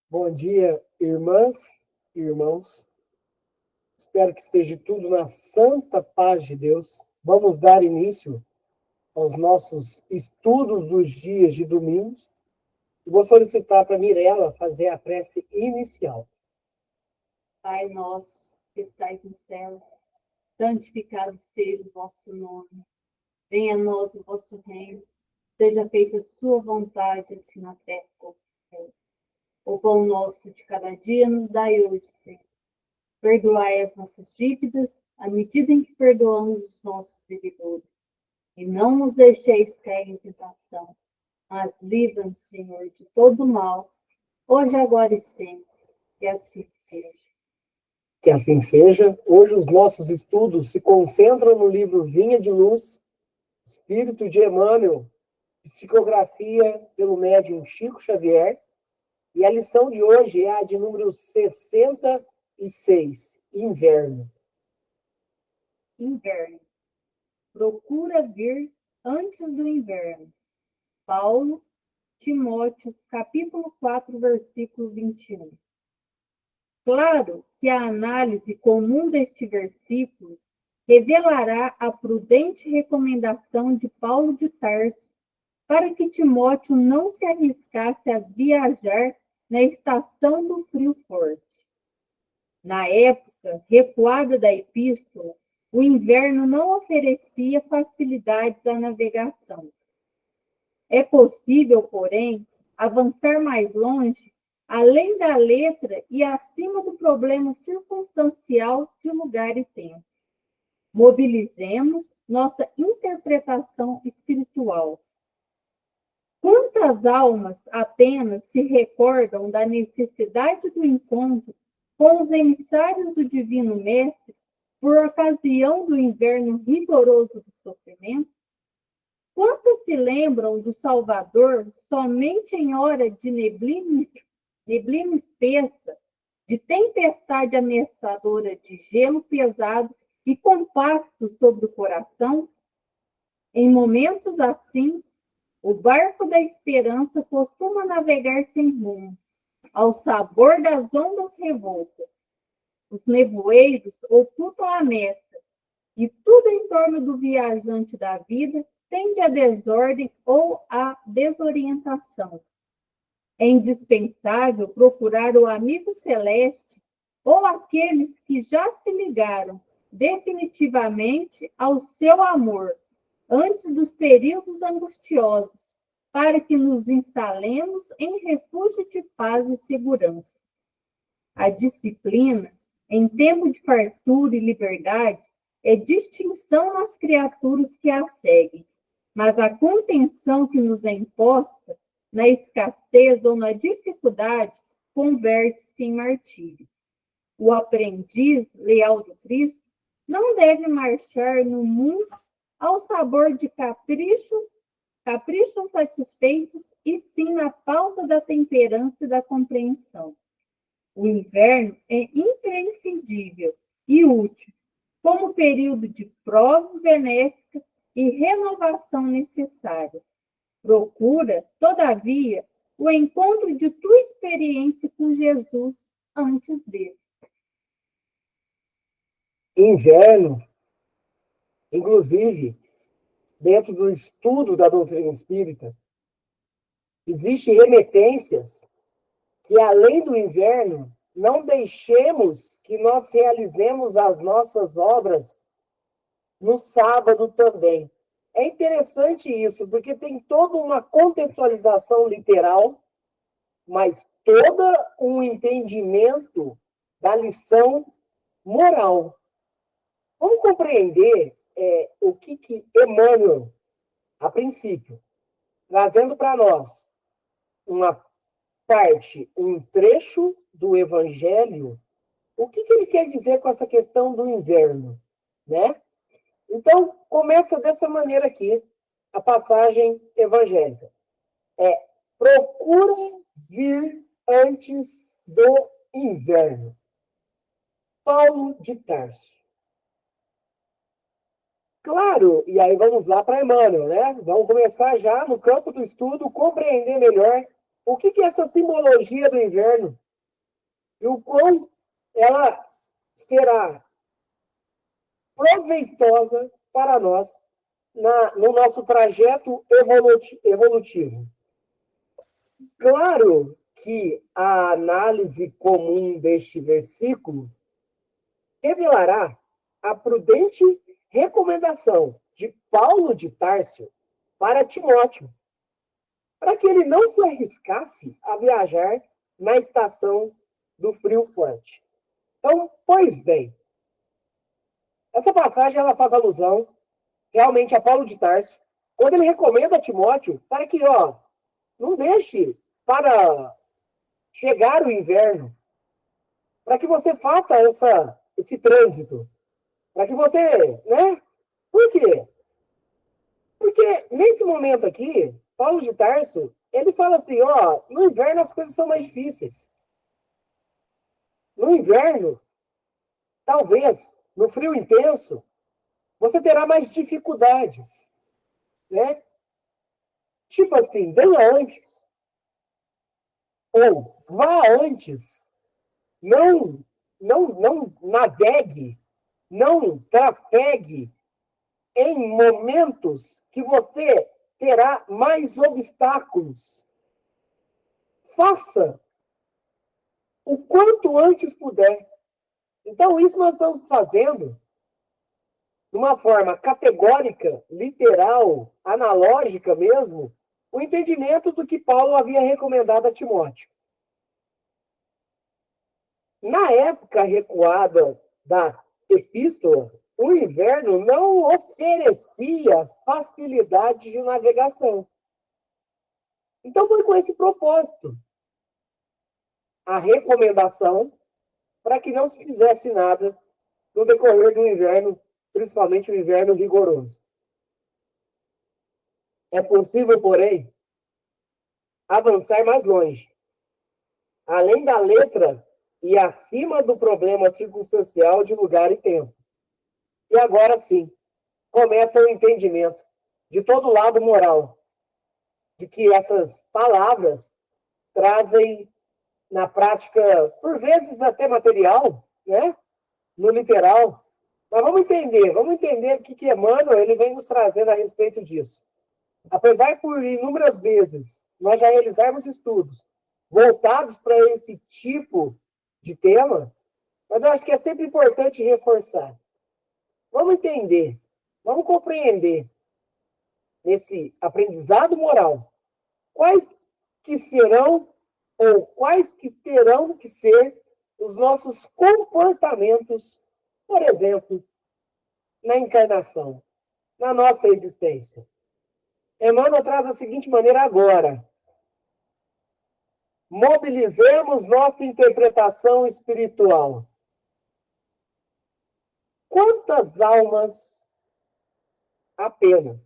Bom dia, irmãs e irmãos. Espero que esteja tudo na santa paz de Deus. Vamos dar início aos nossos estudos dos dias de domingo. E vou solicitar para a Mirella fazer a prece inicial. Pai nosso, que estais no céu, santificado seja o vosso nome. Venha a nós o vosso reino. Seja feita a sua vontade, assim na terra como no céu. O pão nosso de cada dia nos dai hoje, Senhor. Perdoai as nossas dívidas, à medida em que perdoamos os nossos devedores. E não nos deixeis cair em tentação, mas livra-nos, Senhor, de todo mal, hoje, agora e sempre. Que assim seja. Que assim seja. Hoje os nossos estudos se concentram no livro Vinha de Luz, Espírito de Emmanuel, psicografia pelo médium Chico Xavier. E a lição de hoje é a de número 66, Inverno. Inverno. Procura vir antes do inverno. Paulo, Timóteo, capítulo 4, versículo 21. Claro que a análise comum deste versículo revelará a prudente recomendação de Paulo de Tarso para que Timóteo não se arriscasse a viajar na estação do frio forte. Na época recuada da epístola, o inverno não oferecia facilidades à navegação. É possível, porém, avançar mais longe, além da letra e acima do problema circunstancial de lugar e tempo. Mobilizemos nossa interpretação espiritual. Quantas almas apenas se recordam da necessidade do encontro com os emissários do Divino Mestre por ocasião do inverno rigoroso do sofrimento? Quantas se lembram do Salvador somente em hora de neblina espessa, de tempestade ameaçadora de gelo pesado e compacto sobre o coração? Em momentos assim, o barco da esperança costuma navegar sem rumo, ao sabor das ondas revoltas. Os nevoeiros ocultam a meta, e tudo em torno do viajante da vida tende à desordem ou à desorientação. É indispensável procurar o amigo celeste ou aqueles que já se ligaram definitivamente ao seu amor antes dos períodos angustiosos, para que nos instalemos em refúgio de paz e segurança. A disciplina, em tempo de fartura e liberdade, é distinção nas criaturas que a seguem, mas a contenção que nos é imposta, na escassez ou na dificuldade, converte-se em martírio. O aprendiz leal do Cristo não deve marchar no mundo ao sabor de caprichos satisfeitos, e sim na pauta da temperança e da compreensão. O inverno é imprescindível e útil, como período de prova benéfica e renovação necessária. Procura, todavia, o encontro de tua experiência com Jesus antes dele. Inverno, inclusive, dentro do estudo da doutrina espírita, existem remetências que, além do inverno, não deixemos que nós realizemos as nossas obras no sábado também. É interessante isso, porque tem toda uma contextualização literal, mas todo um entendimento da lição moral. Vamos compreender o que Emmanuel, a princípio, trazendo para nós uma parte, um trecho do Evangelho, o que ele quer dizer com essa questão do inverno, né? Então, começa dessa maneira aqui, a passagem evangélica. Procura vir antes do inverno. Paulo de Tarso. Claro, e aí vamos lá para Emmanuel, né? Vamos começar já no campo do estudo, compreender melhor o que é essa simbologia do inverno e o quão ela será proveitosa para nós no nosso trajeto evolutivo. Claro que a análise comum deste versículo revelará a prudente recomendação de Paulo de Tarso para Timóteo, para que ele não se arriscasse a viajar na estação do frio forte. Então, pois bem, essa passagem ela faz alusão realmente a Paulo de Tarso, quando ele recomenda a Timóteo para que, não deixe para chegar o inverno, para que você faça esse trânsito, para que você, né? Por quê? Porque nesse momento aqui, Paulo de Tarso, ele fala assim, no inverno as coisas são mais difíceis. No inverno, talvez, no frio intenso, você terá mais dificuldades, né? Tipo assim, venha antes, ou vá antes, não navegue, não trafegue em momentos que você terá mais obstáculos. Faça o quanto antes puder. Então, isso nós estamos fazendo de uma forma categórica, literal, analógica mesmo, o entendimento do que Paulo havia recomendado a Timóteo. Na época recuada da epístola, o inverno não oferecia facilidade de navegação. Então, foi com esse propósito a recomendação para que não se fizesse nada no decorrer do inverno, principalmente o inverno rigoroso. É possível, porém, avançar mais longe. Além da letra e acima do problema circunstancial de lugar e tempo. E agora sim, começa o entendimento de todo lado moral, de que essas palavras trazem, na prática, por vezes até material, né? No literal. Mas vamos entender o que Emmanuel ele vem nos trazendo a respeito disso. Apesar por inúmeras vezes nós já realizarmos estudos voltados para esse tipo de tema, mas eu acho que é sempre importante reforçar. Vamos entender, vamos compreender nesse aprendizado moral quais que serão ou quais que terão que ser os nossos comportamentos, por exemplo, na encarnação, na nossa existência. Emmanuel traz da seguinte maneira agora. Mobilizemos nossa interpretação espiritual. Quantas almas apenas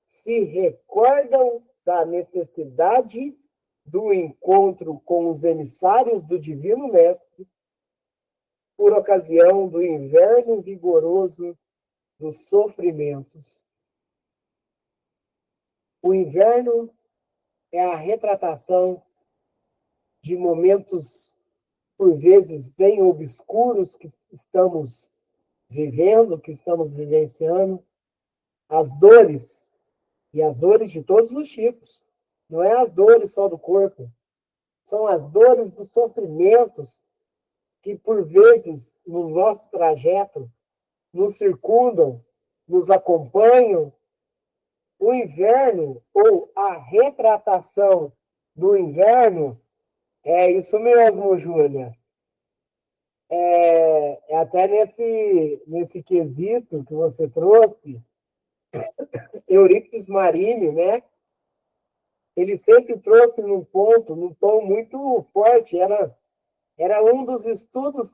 se recordam da necessidade do encontro com os emissários do Divino Mestre por ocasião do inverno vigoroso dos sofrimentos? O inverno é a retratação de momentos, por vezes, bem obscuros que estamos vivendo, que estamos vivenciando, as dores, e as dores de todos os tipos. Não é as dores só do corpo, são as dores dos sofrimentos que, por vezes, no nosso trajeto, nos circundam, nos acompanham. O inverno, ou a retratação do inverno, é isso mesmo, Júlia. É até nesse quesito que você trouxe, Eurípides Marini, né? Ele sempre trouxe num tom muito forte. Era um dos estudos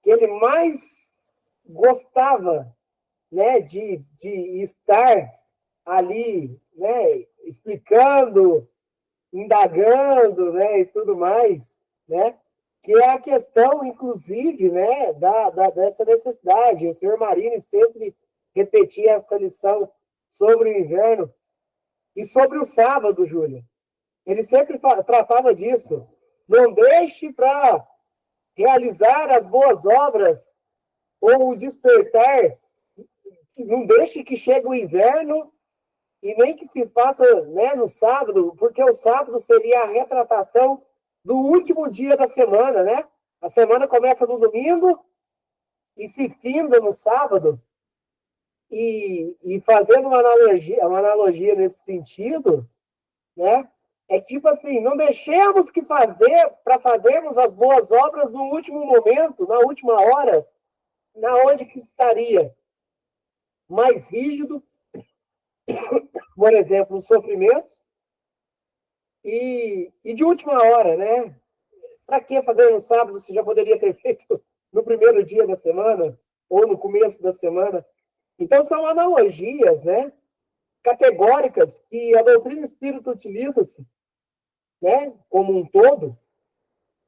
que ele mais gostava, né, de estar ali, né, explicando, indagando, né, e tudo mais, né, que é a questão, inclusive, né, dessa necessidade. O senhor Marini sempre repetia essa lição sobre o inverno e sobre o sábado, Júlia. Ele sempre tratava disso. Não deixe para realizar as boas obras ou o despertar, não deixe que chegue o inverno e nem que se faça, né, no sábado, porque o sábado seria a retratação do último dia da semana, né? A semana começa no domingo e se finda no sábado. E fazendo uma analogia nesse sentido, né? É tipo assim, não deixemos que fazer para fazermos as boas obras no último momento, na última hora, na onde que estaria mais rígido, por exemplo, os sofrimentos, e de última hora, né? Para que fazer no sábado se já poderia ter feito no primeiro dia da semana ou no começo da semana? Então são analogias, né? Categóricas que a doutrina espírita utiliza-se, né? Como um todo,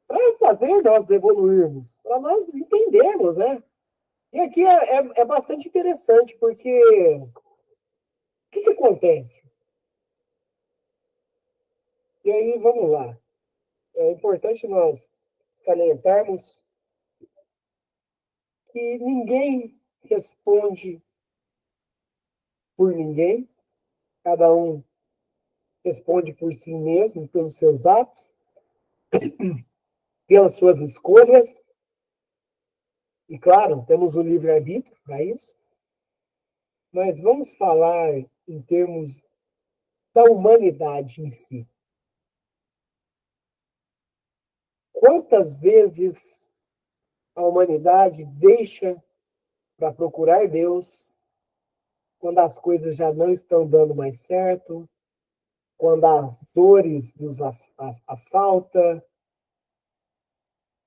para fazer nós evoluirmos, para nós entendermos, né? E aqui é bastante interessante, porque o que acontece? E aí, vamos lá. É importante nós salientarmos que ninguém responde por ninguém, cada um responde por si mesmo, pelos seus atos, pelas suas escolhas, e claro, temos o livre-arbítrio para isso, mas vamos falar em termos da humanidade em si. Quantas vezes a humanidade deixa para procurar Deus quando as coisas já não estão dando mais certo, quando as dores nos assaltam?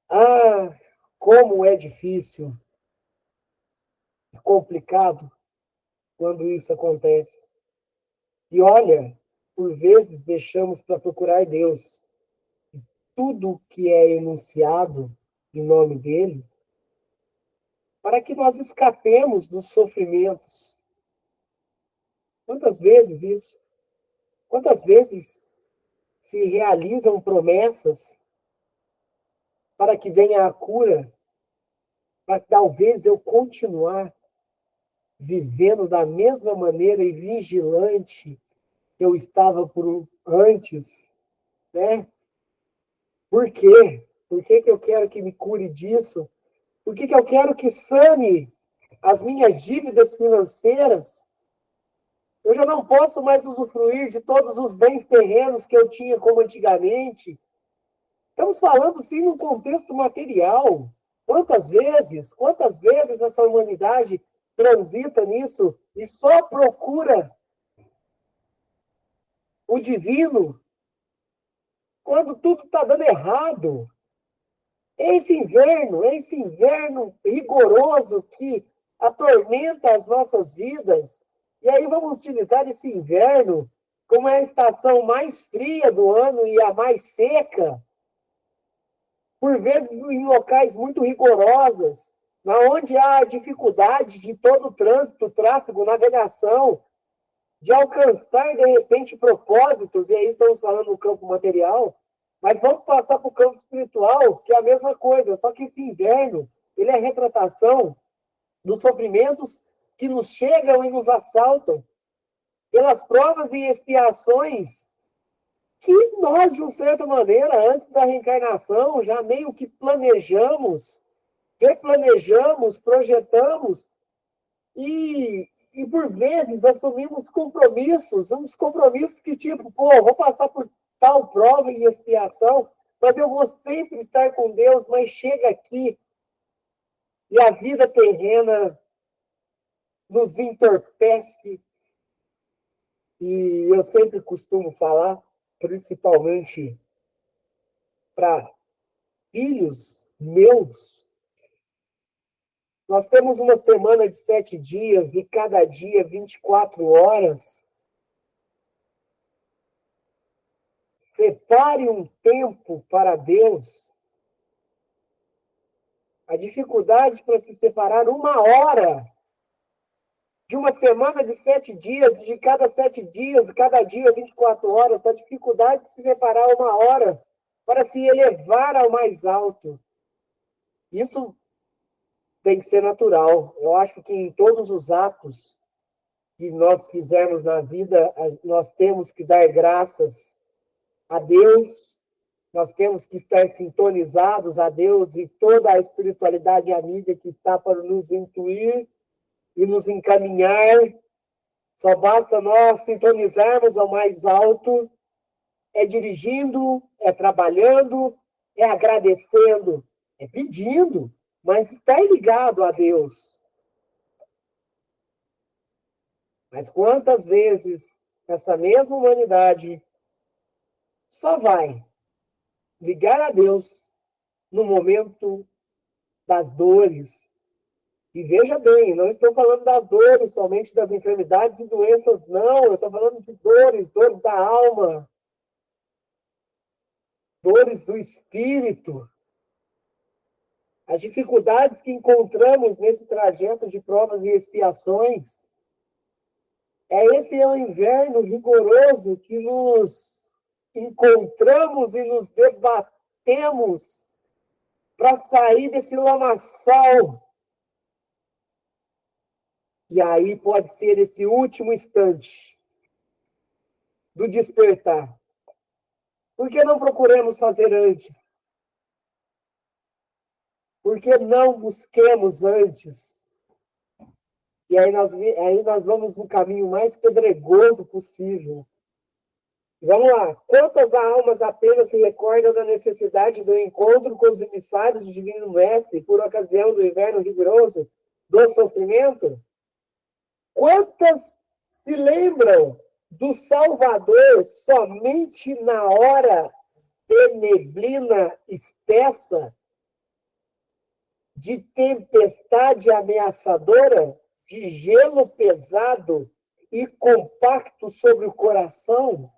Ah, como é difícil, complicado quando isso acontece. E olha, por vezes deixamos para procurar Deus tudo que é enunciado em nome dele, para que nós escapemos dos sofrimentos. Quantas vezes isso? Quantas vezes se realizam promessas para que venha a cura, para que talvez eu continuar vivendo da mesma maneira e vigilante que eu estava por antes, né? Por quê? Por que que eu quero que me cure disso? Por que que eu quero que sane as minhas dívidas financeiras? Eu já não posso mais usufruir de todos os bens terrenos que eu tinha como antigamente. Estamos falando, sim, num contexto material. Quantas vezes essa humanidade transita nisso e só procura o divino quando tudo está dando errado? Esse inverno rigoroso que atormenta as nossas vidas. E aí vamos utilizar esse inverno como é a estação mais fria do ano e a mais seca, por vezes em locais muito rigorosos, na onde há dificuldade de todo o trânsito, tráfego, navegação, de alcançar, de repente, propósitos, e aí estamos falando no campo material, mas vamos passar para o campo espiritual, que é a mesma coisa, só que esse inverno, ele é retratação dos sofrimentos que nos chegam e nos assaltam, pelas provas e expiações que nós, de uma certa maneira, antes da reencarnação, já meio que planejamos, replanejamos, projetamos, e por vezes assumimos compromissos, uns compromissos que tipo, pô, vou passar por tal prova e expiação, mas eu vou sempre estar com Deus, mas chega aqui e a vida terrena nos entorpece. E eu sempre costumo falar, principalmente para filhos meus, nós temos uma semana de 7 dias e cada dia 24 horas. Separe um tempo para Deus. A dificuldade para se separar uma hora de uma semana de 7 dias, de cada 7 dias, cada dia 24 horas, a dificuldade de se separar 1 hora para se elevar ao mais alto. Isso tem que ser natural. Eu acho que em todos os atos que nós fizermos na vida, nós temos que dar graças a Deus, nós temos que estar sintonizados a Deus e toda a espiritualidade amiga que está para nos intuir e nos encaminhar. Só basta nós sintonizarmos ao mais alto, é dirigindo, é trabalhando, é agradecendo, é pedindo, mas está ligado a Deus. Mas quantas vezes essa mesma humanidade só vai ligar a Deus no momento das dores? E veja bem, não estou falando das dores somente das enfermidades e doenças, não. Eu estou falando de dores, dores da alma, dores do espírito. As dificuldades que encontramos nesse trajeto de provas e expiações. Esse é o inverno rigoroso que nos encontramos e nos debatemos para sair desse lamaçal. E aí pode ser esse último instante do despertar. Por que não procuremos fazer antes? Por que não busquemos antes? E aí nós vamos no caminho mais pedregoso possível. Vamos lá. Quantas almas apenas se recordam da necessidade do encontro com os emissários do Divino Mestre por ocasião do inverno rigoroso, do sofrimento? Quantas se lembram do Salvador somente na hora de neblina espessa, de tempestade ameaçadora, de gelo pesado e compacto sobre o coração?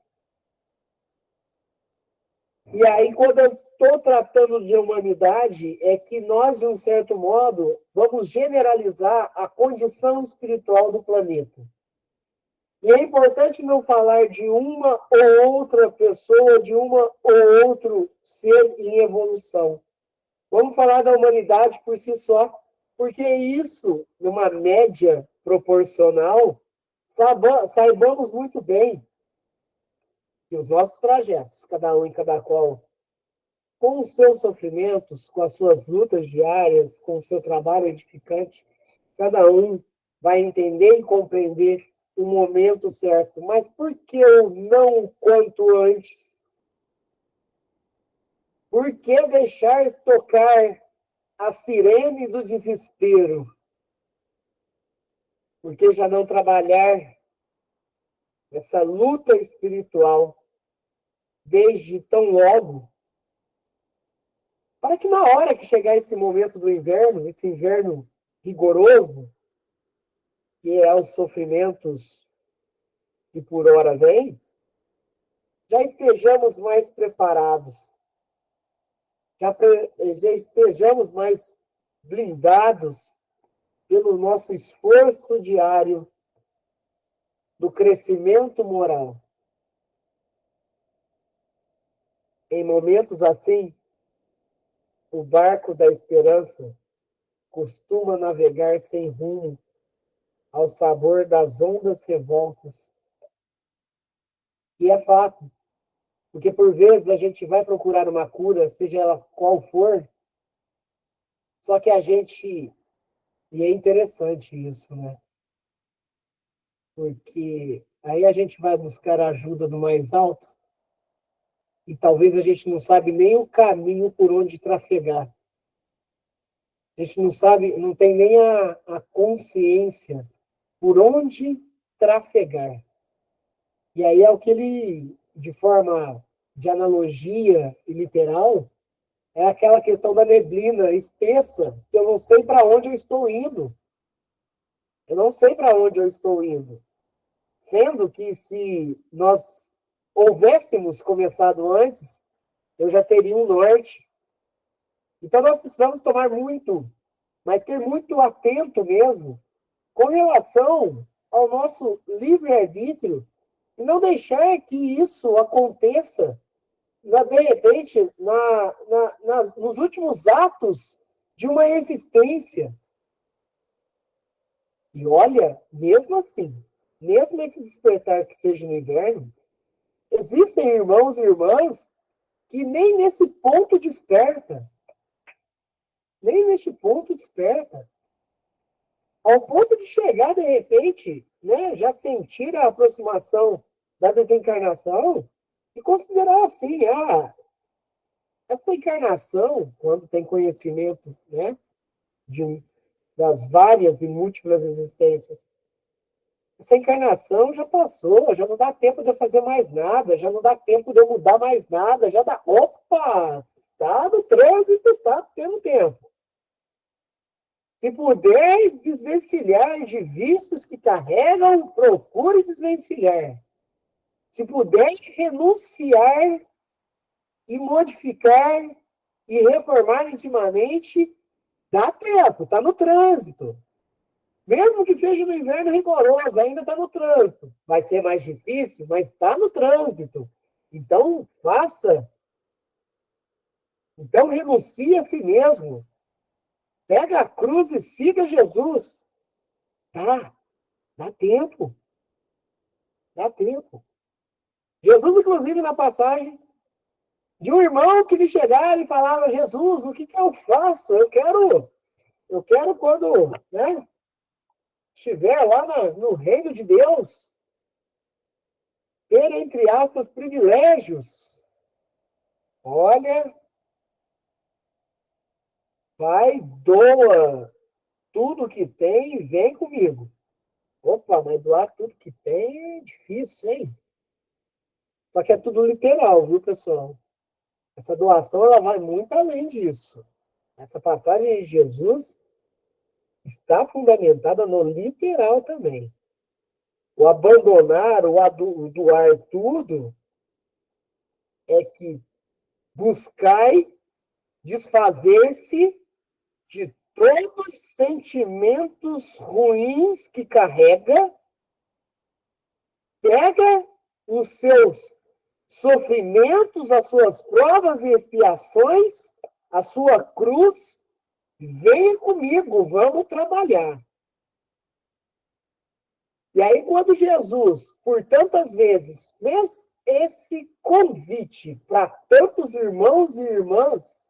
E aí, quando eu estou tratando de humanidade, é que nós, de um certo modo, vamos generalizar a condição espiritual do planeta. E é importante não falar de uma ou outra pessoa, de uma ou outro ser em evolução. Vamos falar da humanidade por si só, porque isso, numa média proporcional, saibamos muito bem que os nossos trajetos, cada um e cada qual, com os seus sofrimentos, com as suas lutas diárias, com o seu trabalho edificante, cada um vai entender e compreender o momento certo. Mas por que eu não o quanto antes? Por que deixar tocar a sirene do desespero? Por que já não trabalhar essa luta espiritual desde tão logo? Para que na hora que chegar esse momento do inverno, esse inverno rigoroso, que é os sofrimentos que por hora vem, já estejamos mais preparados, já estejamos mais blindados pelo nosso esforço diário do crescimento moral. Em momentos assim, o barco da esperança costuma navegar sem rumo, ao sabor das ondas revoltas. E é fato, porque por vezes a gente vai procurar uma cura, seja ela qual for, só que a gente... E é interessante isso, né? Porque aí a gente vai buscar a ajuda do mais alto e talvez a gente não sabe nem o caminho por onde trafegar. A gente não sabe, não tem nem a consciência por onde trafegar. E aí é o que ele, de forma de analogia e literal, é aquela questão da neblina espessa, que eu não sei para onde eu estou indo. Eu não sei para onde eu estou indo. Sendo que se nós houvéssemos começado antes, eu já teria um norte. Então nós precisamos tomar muito, mas ter muito atento mesmo com relação ao nosso livre-arbítrio, e não deixar que isso aconteça, de repente, nos últimos atos de uma existência. E olha, mesmo assim, mesmo esse despertar que seja no inverno, existem irmãos e irmãs que nem nesse ponto desperta. Nem neste ponto desperta. Ao ponto de chegar, de repente, né, já sentir a aproximação da desencarnação e considerar assim, essa encarnação, quando tem conhecimento, né, das várias e múltiplas existências, essa encarnação já passou, já não dá tempo de eu fazer mais nada, já não dá tempo de eu mudar mais nada, já dá. Opa! Tá no trânsito, tá tendo tempo. Se puder desvencilhar de vícios que carregam, procure desvencilhar. Se puder renunciar e modificar e reformar intimamente, dá tempo, tá no trânsito. Mesmo que seja no inverno rigoroso, ainda está no trânsito. Vai ser mais difícil, mas está no trânsito. Então, faça. Então, renuncie a si mesmo. Pega a cruz e siga Jesus. Dá tempo. Dá tempo. Jesus, inclusive, na passagem, de um irmão que lhe chegara e falava, Jesus, o que eu faço? Eu quero quando, né, estiver lá no reino de Deus, ter, entre aspas, privilégios. Olha, vai, doa tudo que tem e vem comigo. Opa, mas doar tudo que tem é difícil, hein? Só que é tudo literal, viu, pessoal? Essa doação, ela vai muito além disso. Essa passagem de Jesus está fundamentada no literal também. O abandonar, o doar tudo, é que buscai desfazer-se de todos os sentimentos ruins que carrega, pega os seus sofrimentos, as suas provas e expiações, a sua cruz, venha comigo, vamos trabalhar. E aí, quando Jesus, por tantas vezes, fez esse convite para tantos irmãos e irmãs,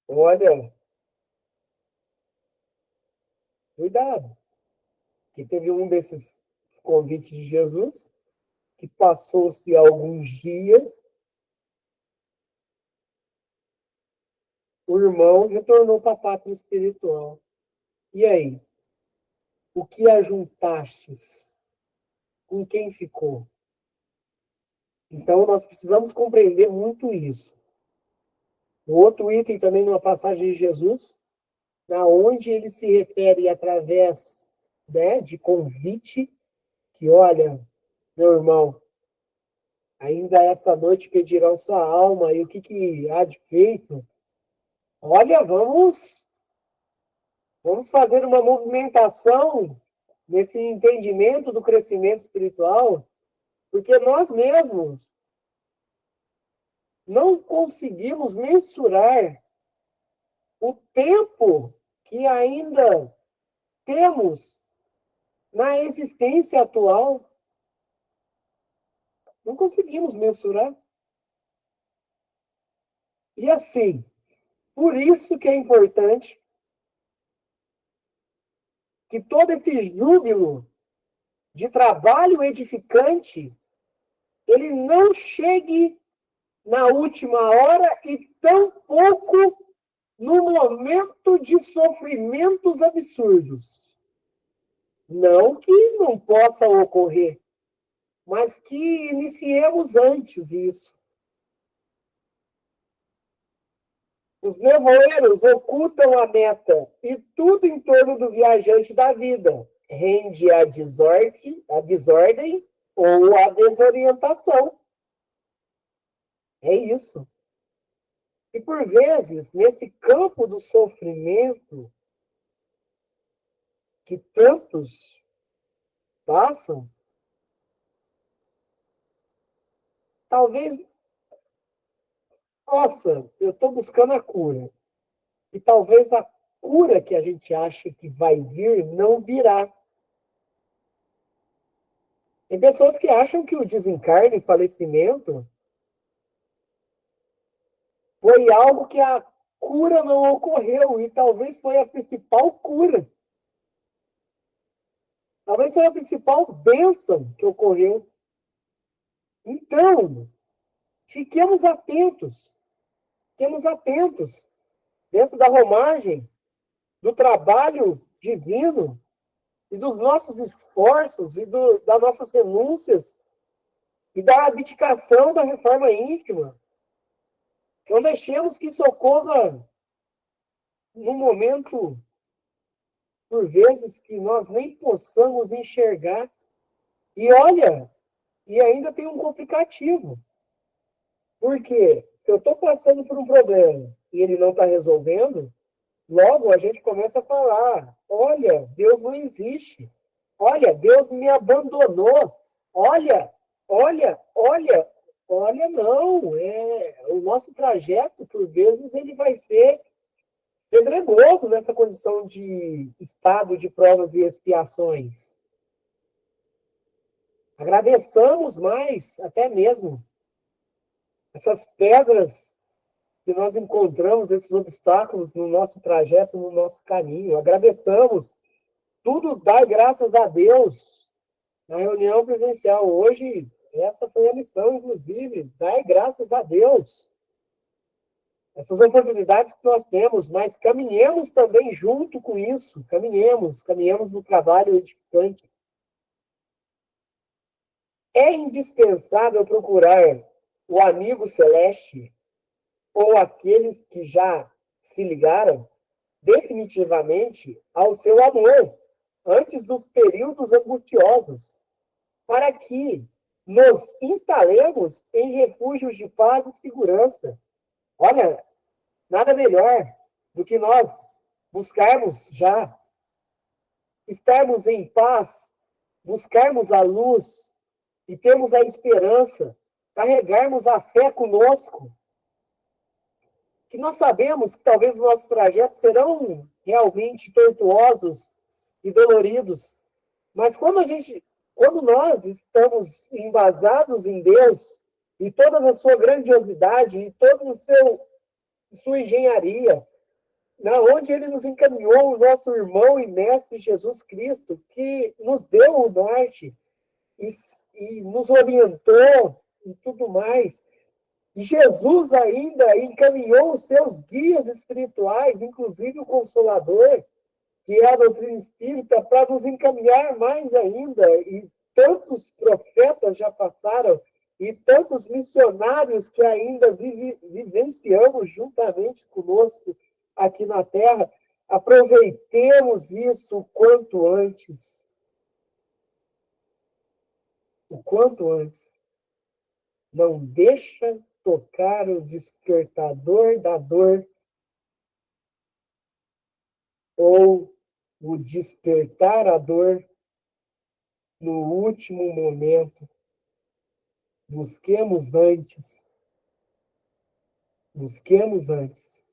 olha, cuidado, que teve um desses convites de Jesus, que passou-se alguns dias, o irmão retornou para a pátria espiritual. E aí? O que ajuntastes? Com quem ficou? Então, nós precisamos compreender muito isso. O outro item também, numa passagem de Jesus, na onde ele se refere através, né, de convite, que, olha, meu irmão, ainda esta noite pedirão sua alma, e o que há de feito? Olha, vamos fazer uma movimentação nesse entendimento do crescimento espiritual, porque nós mesmos não conseguimos mensurar o tempo que ainda temos na existência atual. Não conseguimos mensurar. E assim, por isso que é importante que todo esse júbilo de trabalho edificante, ele não chegue na última hora e tampouco no momento de sofrimentos absurdos. Não que não possa ocorrer, mas que iniciemos antes isso. Os nevoeiros ocultam a meta e tudo em torno do viajante da vida rende a desordem ou a desorientação. É isso. E, por vezes, nesse campo do sofrimento que tantos passam, talvez, nossa, eu estou buscando a cura. E talvez a cura que a gente acha que vai vir não virá. Tem pessoas que acham que o desencarne e falecimento foi algo que a cura não ocorreu, e talvez foi a principal cura. Talvez foi a principal bênção que ocorreu. Então, fiquemos atentos. Fiquemos atentos dentro da romagem, do trabalho divino e dos nossos esforços e das nossas renúncias e da abdicação da reforma íntima. Não deixemos que isso ocorra num momento, por vezes, que nós nem possamos enxergar. E olha, e ainda tem um complicativo. Porque eu estou passando por um problema e ele não está resolvendo, logo a gente começa a falar: olha, Deus não existe. Olha, Deus me abandonou. Olha, olha, olha, olha, não. O nosso trajeto, por vezes, ele vai ser pedregoso nessa condição de estado de provas e expiações. Agradeçamos mais, até mesmo, essas pedras que nós encontramos, esses obstáculos no nosso trajeto, no nosso caminho. Agradeçamos. Tudo dá graças a Deus. Na reunião presencial hoje, essa foi a lição, inclusive. Dai graças a Deus. Essas oportunidades que nós temos, mas caminhemos também junto com isso. Caminhemos no trabalho edificante. É indispensável procurar o amigo celeste ou aqueles que já se ligaram definitivamente ao seu amor antes dos períodos angustiosos, para que nos instalemos em refúgios de paz e segurança. Olha, nada melhor do que nós buscarmos já estarmos em paz, buscarmos a luz e termos a esperança, carregarmos a fé conosco, que nós sabemos que talvez os nossos trajetos serão realmente tortuosos e doloridos, mas quando nós estamos embasados em Deus, e toda a sua grandiosidade, e toda sua engenharia, onde ele nos encaminhou, o nosso irmão e mestre Jesus Cristo, que nos deu o norte e nos orientou e tudo mais. E Jesus ainda encaminhou os seus guias espirituais, inclusive o Consolador, que é a doutrina espírita, para nos encaminhar mais ainda. E tantos profetas já passaram, e tantos missionários que ainda vivenciamos juntamente conosco aqui na Terra. Aproveitemos isso o quanto antes. O quanto antes. Não deixa tocar o despertador da dor ou o despertar a dor no último momento. Busquemos antes. Busquemos antes.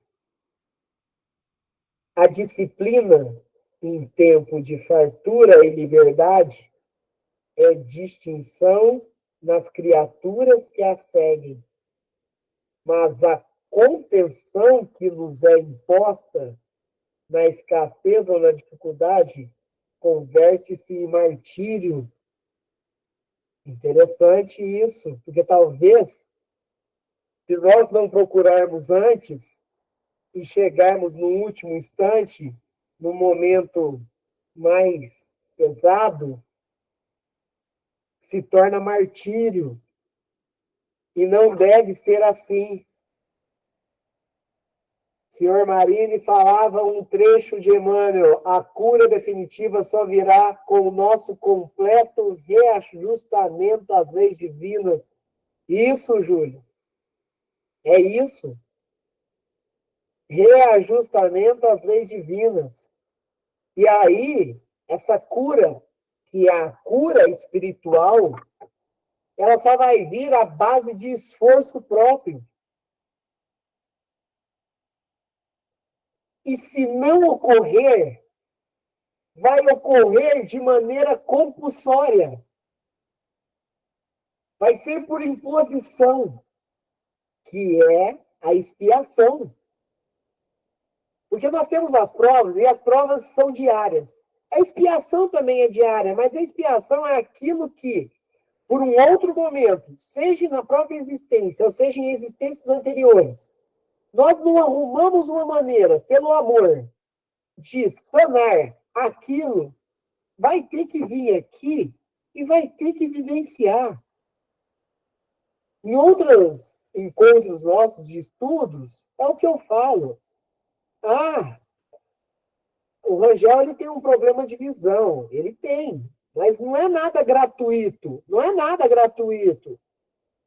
A disciplina em tempo de fartura e liberdade é distinção nas criaturas que a seguem, mas a contenção que nos é imposta na escassez ou na dificuldade converte-se em martírio. Interessante isso, porque talvez, se nós não procurarmos antes e chegarmos no último instante, no momento mais pesado, se torna martírio. E não deve ser assim. Senhor Marini falava um trecho de Emmanuel: a cura definitiva só virá com o nosso completo reajustamento às leis divinas. Isso, Júlio. É isso. reajustamento às leis divinas. E aí, essa cura, que é a cura espiritual, ela só vai vir à base de esforço próprio. E se não ocorrer, vai ocorrer de maneira compulsória. Vai ser por imposição, que é a expiação. Porque nós temos as provas, e as provas são diárias. A expiação também é diária, mas a expiação é aquilo que, por um outro momento, seja na própria existência, ou seja em existências anteriores, nós não arrumamos uma maneira, pelo amor, de sanar aquilo, vai ter que vir aqui e vai ter que vivenciar. Em outros encontros nossos de estudos, é o que eu falo. O Rangel ele tem um problema de visão. Ele tem. Mas não é nada gratuito. Não é nada gratuito.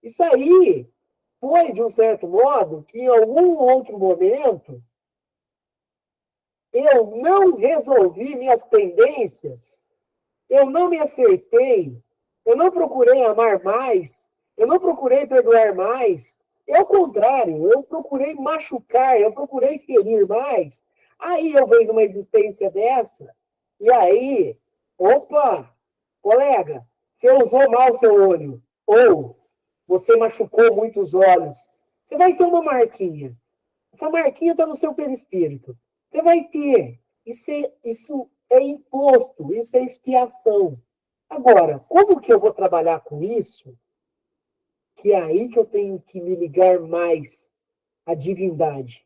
Isso aí foi, de um certo modo, que em algum outro momento eu não resolvi minhas pendências, eu não me acertei, eu não procurei amar mais, eu não procurei perdoar mais. É o contrário, eu procurei machucar, eu procurei ferir mais. Aí eu venho numa existência dessa, e aí, opa, colega, você usou mal seu olho, ou você machucou muito os olhos, você vai ter uma marquinha. Essa marquinha está no seu perispírito. Você vai ter. Isso é imposto, isso é expiação. Agora, como que eu vou trabalhar com isso? Que é aí que eu tenho que me ligar mais à divindade.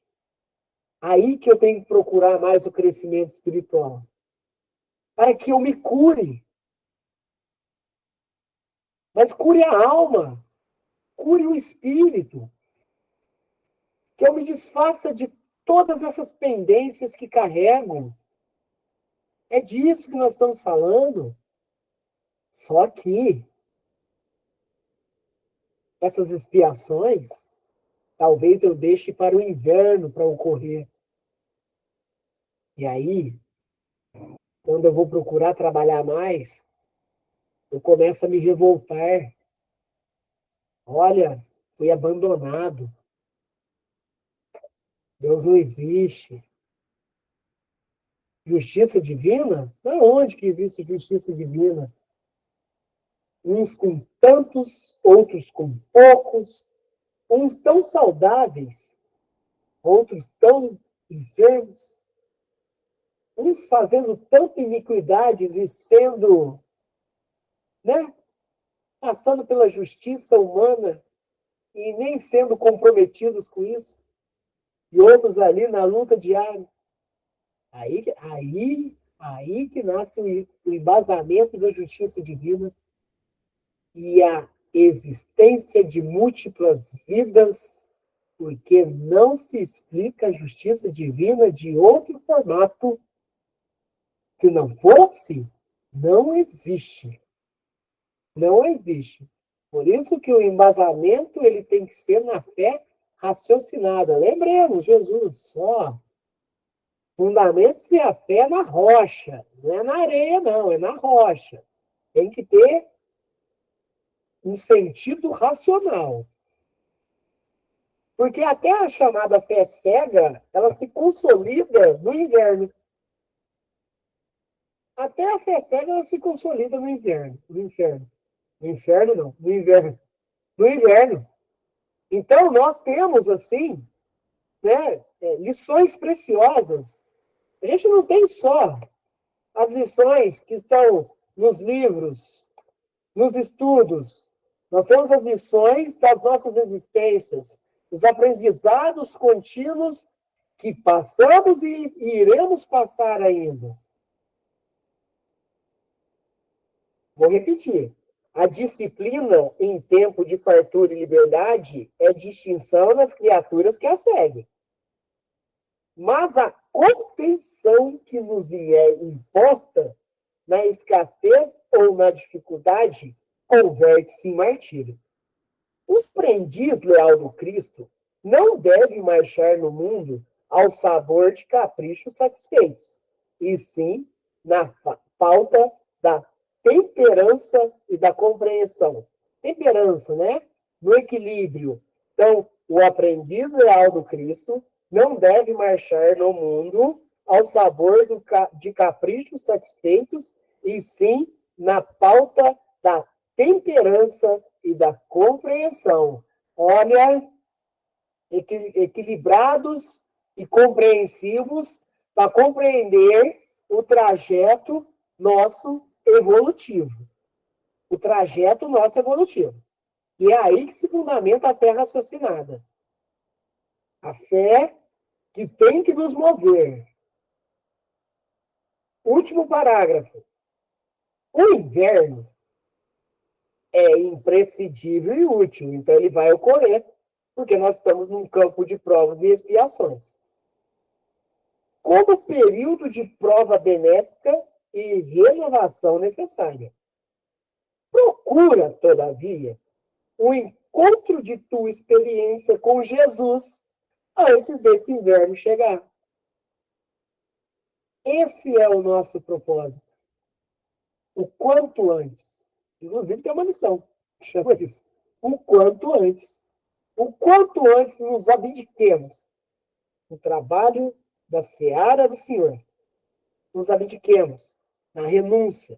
Aí que eu tenho que procurar mais o crescimento espiritual. Para que eu me cure. Mas cure a alma. Cure o espírito. Que eu me desfaça de todas essas pendências que carrego. É disso que nós estamos falando. Só que essas expiações, talvez eu deixe para o inverno para ocorrer. E aí, quando eu vou procurar trabalhar mais, eu começo a me revoltar. Olha, fui abandonado. Deus não existe. Justiça divina? Aonde que existe justiça divina? Uns com tantos, outros com poucos. Uns tão saudáveis, outros tão enfermos. Uns fazendo tanta iniquidades e sendo, né, passando pela justiça humana e nem sendo comprometidos com isso. E outros ali na luta diária. Aí que nasce o embasamento da justiça divina e a existência de múltiplas vidas, porque não se explica a justiça divina de outro formato que não fosse, não existe. Não existe. Por isso que o embasamento ele tem que ser na fé raciocinada. Lembremos, Jesus, só. Fundamente-se a fé na rocha. Não é na areia, não, é na rocha. Tem que ter um sentido racional. Porque até a chamada fé cega, ela se consolida no inverno. Até a fé cega, ela se consolida no inverno. No inferno. No inferno, não. No inverno. No inverno. Então, nós temos, assim, né, lições preciosas. A gente não tem só as lições que estão nos livros, nos estudos. Nós temos as lições das nossas existências, os aprendizados contínuos que passamos e iremos passar ainda. Vou repetir. A disciplina em tempo de fartura e liberdade é distinção nas criaturas que a seguem. Mas a contenção que nos é imposta na escassez ou na dificuldade converte-se em martírio. O aprendiz leal do Cristo não deve marchar no mundo ao sabor de caprichos satisfeitos, e sim na pauta da temperança e da compreensão. Temperança, né? No equilíbrio. Então, o aprendiz leal do Cristo não deve marchar no mundo ao sabor de caprichos satisfeitos, e sim na pauta da temperança e da compreensão. Olha, equilibrados e compreensivos para compreender o trajeto nosso evolutivo. O trajeto nosso evolutivo. E é aí que se fundamenta a fé raciocinada. A fé que tem que nos mover. Último parágrafo. O inverno é imprescindível e útil, então ele vai ocorrer, porque nós estamos num campo de provas e expiações. Como período de prova benéfica e renovação necessária. Procura, todavia, o encontro de tua experiência com Jesus antes desse inverno chegar. Esse é o nosso propósito. O quanto antes. Inclusive tem uma lição que chama isso. O quanto antes. O quanto antes nos abdiquemos do trabalho da seara do Senhor. Nos abdiquemos na renúncia,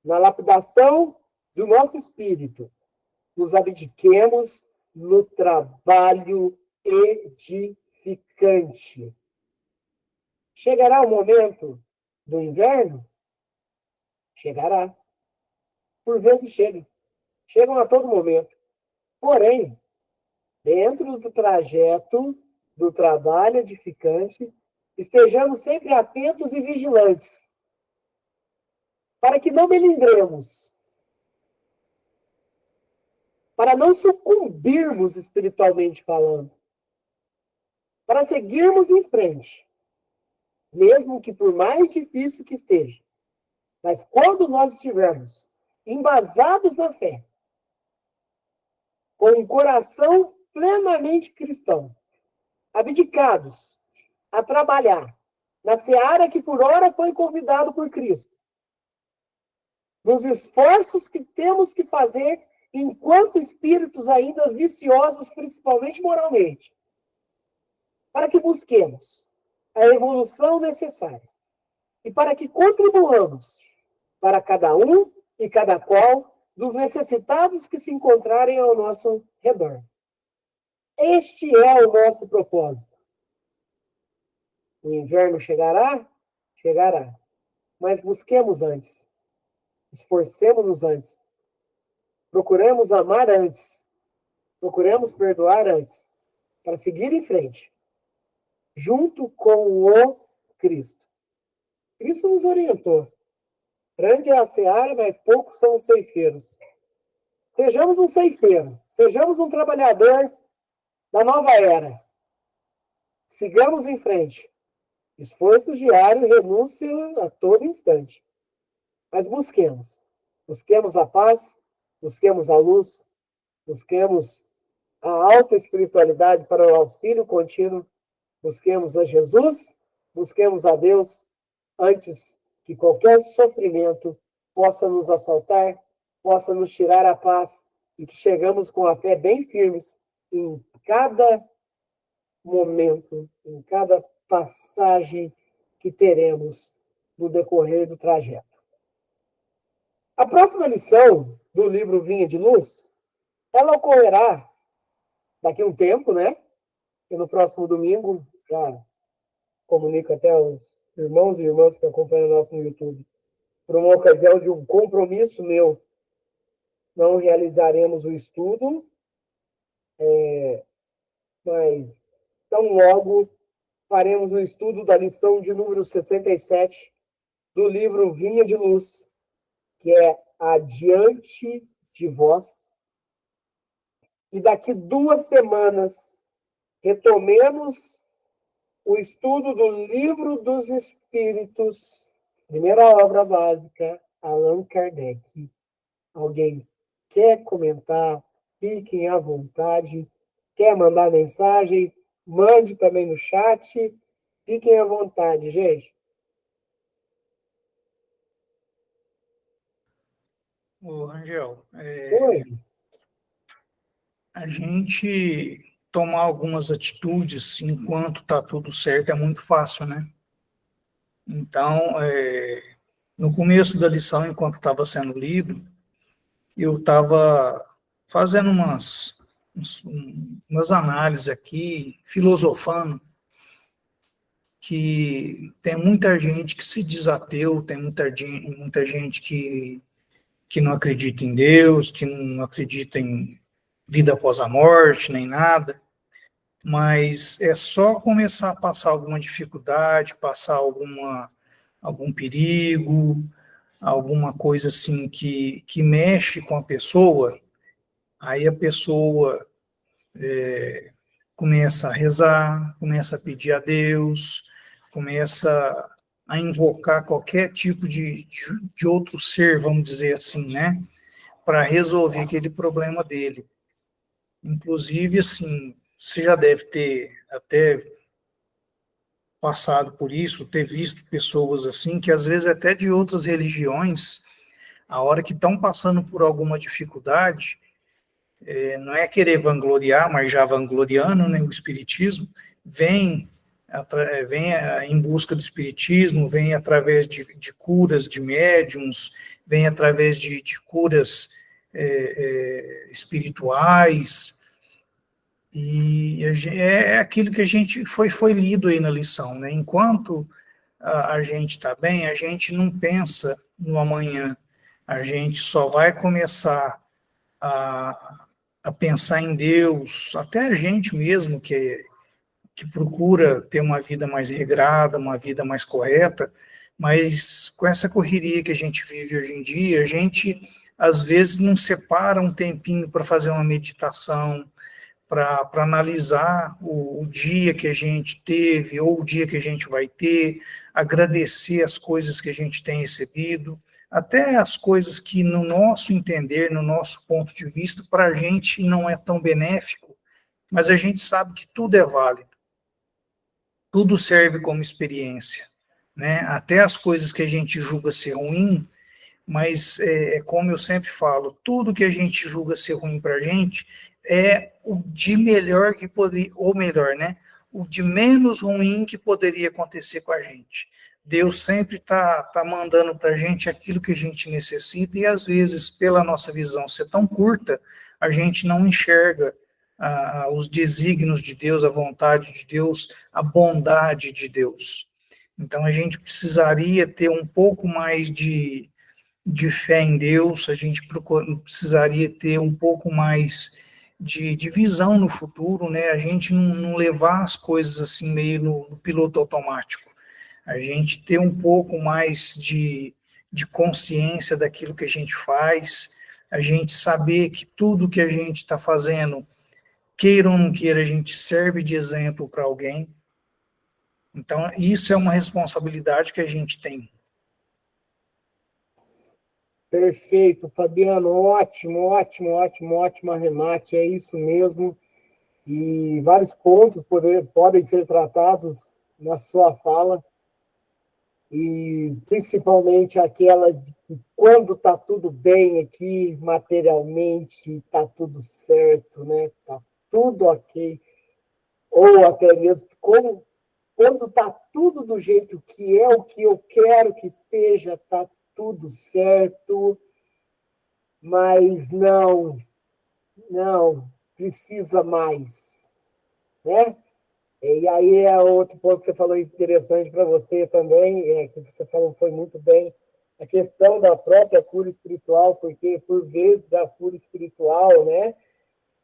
na lapidação do nosso espírito. Nos abdiquemos no trabalho edificante. Chegará o momento do inverno? Chegará. Por vezes chegam. Chegam a todo momento. Porém, dentro do trajeto do trabalho edificante, estejamos sempre atentos e vigilantes, para que não melindremos, para não sucumbirmos espiritualmente falando, para seguirmos em frente, mesmo que por mais difícil que esteja. Mas quando nós estivermos embasados na fé, com um coração plenamente cristão, abdicados a trabalhar na seara que por ora foi convidado por Cristo, nos esforços que temos que fazer enquanto espíritos ainda viciosos, principalmente moralmente, para que busquemos a evolução necessária e para que contribuamos para cada um e cada qual dos necessitados que se encontrarem ao nosso redor. Este é o nosso propósito. O inverno chegará? Chegará. Mas busquemos antes. Esforcemos-nos antes. Procuremos amar antes. Procuremos perdoar antes. Para seguir em frente. Junto com o Cristo. Cristo nos orientou. Grande é a seara, mas poucos são os ceifeiros. Sejamos um ceifeiro. Sejamos um trabalhador da nova era. Sigamos em frente. Esforço diário e renúncia a todo instante. Mas busquemos. Busquemos a paz, busquemos a luz, busquemos a alta espiritualidade para o auxílio contínuo, busquemos a Jesus, busquemos a Deus, antes que qualquer sofrimento possa nos assaltar, possa nos tirar a paz, e que chegamos com a fé bem firmes em cada momento, em cada passagem que teremos no decorrer do trajeto. A próxima lição do livro Vinha de Luz, ela ocorrerá daqui a um tempo, né? E no próximo domingo, já comunico até aos irmãos e irmãs que acompanham o nosso no YouTube, por uma ocasião de um compromisso meu, não realizaremos o estudo, mas tão logo faremos o estudo da lição de número 67 do livro Vinha de Luz, que é Adiante de Vós. E daqui 2 semanas retomemos o estudo do Livro dos Espíritos, primeira obra básica, Allan Kardec. Alguém quer comentar? Fiquem à vontade. Quer mandar mensagem? mande também no chat. Fiquem à vontade, gente. Ô, Rangel, Oi. a gente tomar algumas atitudes enquanto está tudo certo é muito fácil, né? Então, no começo da lição, enquanto estava sendo lido, eu estava fazendo umas análises aqui, filosofando, que tem muita gente que se diz ateu, tem muita gente que não acredita em Deus, que não acredita em vida após a morte, nem nada, mas é só começar a passar alguma dificuldade, passar algum perigo, alguma coisa assim que mexe com a pessoa, aí a pessoa começa a rezar, começa a pedir a Deus, começa a invocar qualquer tipo de outro ser, vamos dizer assim, né? Para resolver aquele problema dele. Inclusive, assim, você já deve ter até passado por isso, ter visto pessoas assim, que às vezes até de outras religiões, a hora que estão passando por alguma dificuldade, não é querer vangloriar, mas já vangloriando, né, o espiritismo, vem, vem em busca do espiritismo, vem através de curas de médiums, vem através de curas espirituais, e é aquilo que a gente foi lido aí na lição, né? Enquanto a gente está bem, a gente não pensa no amanhã, a gente só vai começar a, a pensar em Deus, até a gente mesmo que procura ter uma vida mais regrada, uma vida mais correta, mas com essa correria que a gente vive hoje em dia, a gente às vezes não separa um tempinho para fazer uma meditação, para analisar o dia que a gente teve ou o dia que a gente vai ter, agradecer as coisas que a gente tem recebido, até as coisas que, no nosso entender, no nosso ponto de vista, para a gente não é tão benéfico, mas a gente sabe que tudo é válido, tudo serve como experiência, né? Até as coisas que a gente julga ser ruim, mas como eu sempre falo, tudo que a gente julga ser ruim para a gente é o de melhor que poderia, ou melhor, né? O de menos ruim que poderia acontecer com a gente. Deus sempre tá mandando para a gente aquilo que a gente necessita e às vezes, pela nossa visão ser tão curta, a gente não enxerga os desígnios de Deus, a vontade de Deus, a bondade de Deus. Então a gente precisaria ter um pouco mais de fé em Deus, a gente precisaria ter um pouco mais de visão no futuro, né? A gente não levar as coisas assim meio no piloto automático. A gente ter um pouco mais de consciência daquilo que a gente faz, a gente saber que tudo que a gente está fazendo, queira ou não queira, a gente serve de exemplo para alguém. Então, isso é uma responsabilidade que a gente tem. Perfeito, Fabiano. Ótimo, ótimo, ótimo, ótimo arremate. É isso mesmo. E vários pontos podem ser tratados na sua fala. E principalmente aquela de que quando está tudo bem aqui, materialmente, está tudo certo, né? Está tudo ok. Ou até mesmo quando está tudo do jeito que é o que eu quero que esteja, está tudo certo, mas não, precisa mais, né? E aí é outro ponto que você falou interessante para você também, que você falou foi muito bem, a questão da própria cura espiritual, porque por vezes a cura espiritual, né?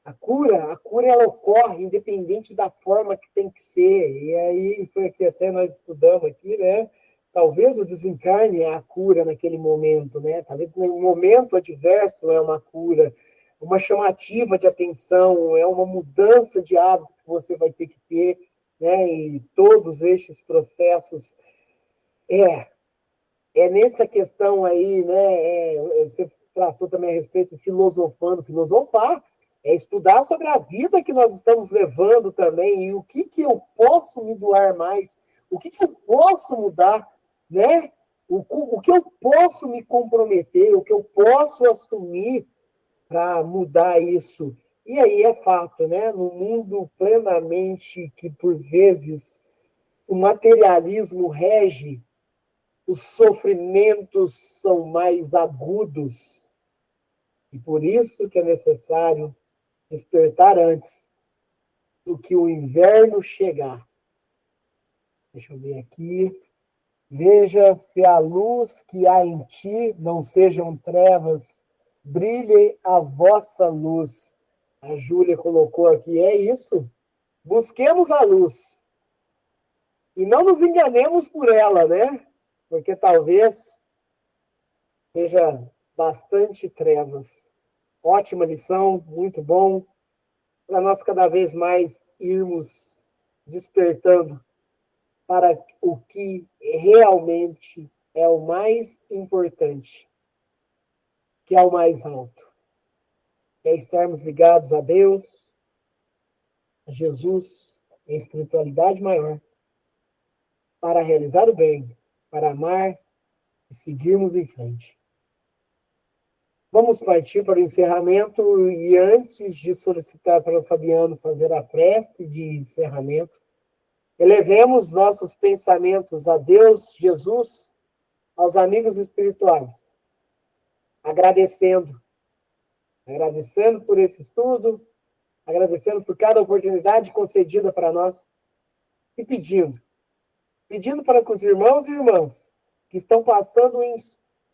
A cura ela ocorre independente da forma que tem que ser. E aí foi que até nós estudamos aqui, né? Talvez o desencarne é a cura naquele momento, né? Talvez no momento adverso é uma cura, uma chamativa de atenção, é uma mudança de hábito que você vai ter que ter, né? E todos estes processos é é nessa questão aí, né? Você tratou também a respeito de filosofar É estudar sobre a vida que nós estamos levando também e o que eu posso me doar mais, o que eu posso mudar, né? O que eu posso me comprometer, o que eu posso assumir para mudar isso. E aí é fato, né? No mundo plenamente que, por vezes, o materialismo rege, os sofrimentos são mais agudos. E por isso que é necessário despertar antes do que o inverno chegar. Deixa eu ver aqui. Veja se a luz que há em ti não sejam trevas, brilhe a vossa luz. A Júlia colocou aqui, é isso. Busquemos a luz. E não nos enganemos por ela, né? Porque talvez seja bastante trevas. Ótima lição, muito bom. Para nós cada vez mais irmos despertando para o que realmente é o mais importante, que é o mais alto. É estarmos ligados a Deus, a Jesus, em espiritualidade maior, para realizar o bem, para amar e seguirmos em frente. Vamos partir para o encerramento e antes de solicitar para o Fabiano fazer a prece de encerramento, elevemos nossos pensamentos a Deus, Jesus, aos amigos espirituais, agradecendo por esse estudo, agradecendo por cada oportunidade concedida para nós e pedindo para que os irmãos e irmãs que estão passando em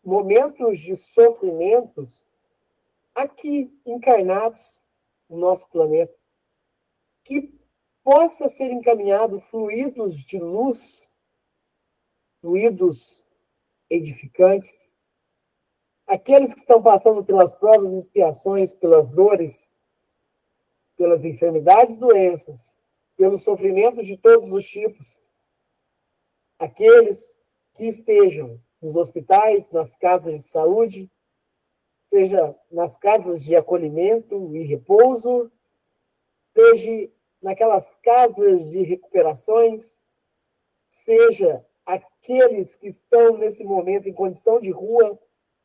momentos de sofrimentos aqui encarnados no nosso planeta, que possa ser encaminhado fluidos de luz, fluidos edificantes, aqueles que estão passando pelas provas e expiações, pelas dores, pelas enfermidades, doenças, pelos sofrimentos de todos os tipos, aqueles que estejam nos hospitais, nas casas de saúde, seja nas casas de acolhimento e repouso, seja naquelas casas de recuperações, seja aqueles que estão nesse momento em condição de rua,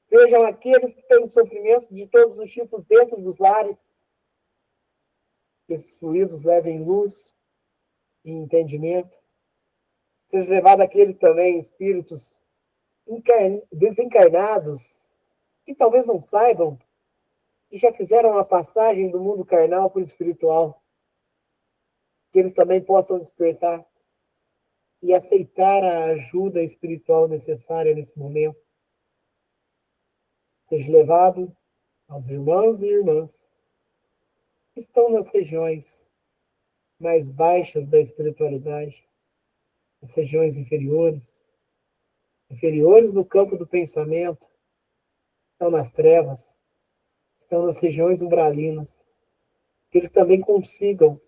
sejam aqueles que têm sofrimentos de todos os tipos dentro dos lares, que esses fluidos levem luz e entendimento, seja levado aqueles também espíritos desencarnados, que talvez não saibam, que já fizeram a passagem do mundo carnal para o espiritual, que eles também possam despertar e aceitar a ajuda espiritual necessária nesse momento. Seja levado aos irmãos e irmãs que estão nas regiões mais baixas da espiritualidade, as regiões inferiores no campo do pensamento, estão nas trevas, estão nas regiões umbralinas, que eles também consigam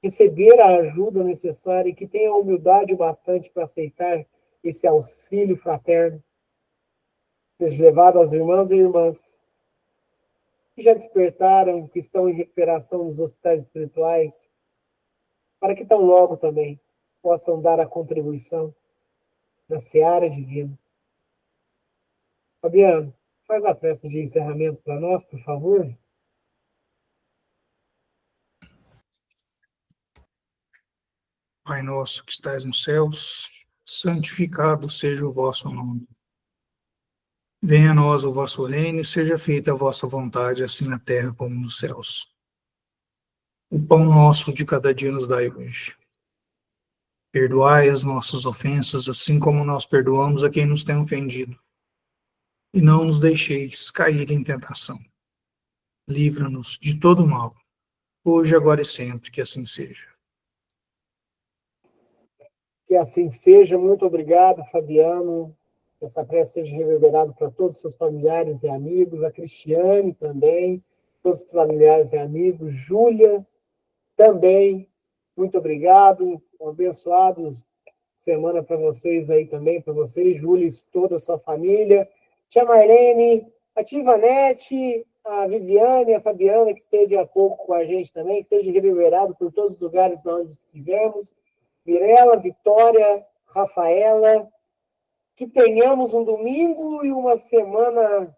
receber a ajuda necessária e que tenham humildade bastante para aceitar esse auxílio fraterno, seja levado aos irmãos e irmãs que já despertaram, que estão em recuperação nos hospitais espirituais, para que tão logo também possam dar a contribuição na seara divina. Fabiano, faz a prece de encerramento para nós, por favor. Pai nosso que estais nos céus, santificado seja o vosso nome. Venha a nós o vosso reino e seja feita a vossa vontade, assim na terra como nos céus. O pão nosso de cada dia nos dai hoje. Perdoai as nossas ofensas, assim como nós perdoamos a quem nos tem ofendido. E não nos deixeis cair em tentação. Livra-nos de todo mal, hoje, agora e sempre, que assim seja. Que assim seja. Muito obrigado, Fabiano. Que essa prece seja reverberada para todos os seus familiares e amigos, a Cristiane também, todos os familiares e amigos, Júlia também. Muito obrigado. Um abençoado semana para vocês aí também, para vocês, Júlia e toda a sua família. Tia Marlene, a tia Ivanete, a Viviane, a Fabiana, que esteve há pouco com a gente também, que seja reverberado por todos os lugares onde estivermos. Mirela, Vitória, Rafaela, que tenhamos um domingo e uma semana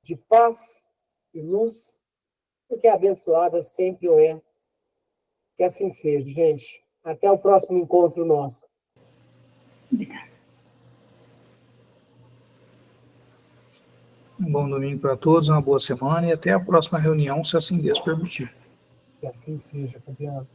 de paz e luz, porque abençoada sempre o é. Que assim seja, gente. Até o próximo encontro nosso. Um bom domingo para todos, uma boa semana e até a próxima reunião, se assim Deus permitir. Que assim seja, Fabiano.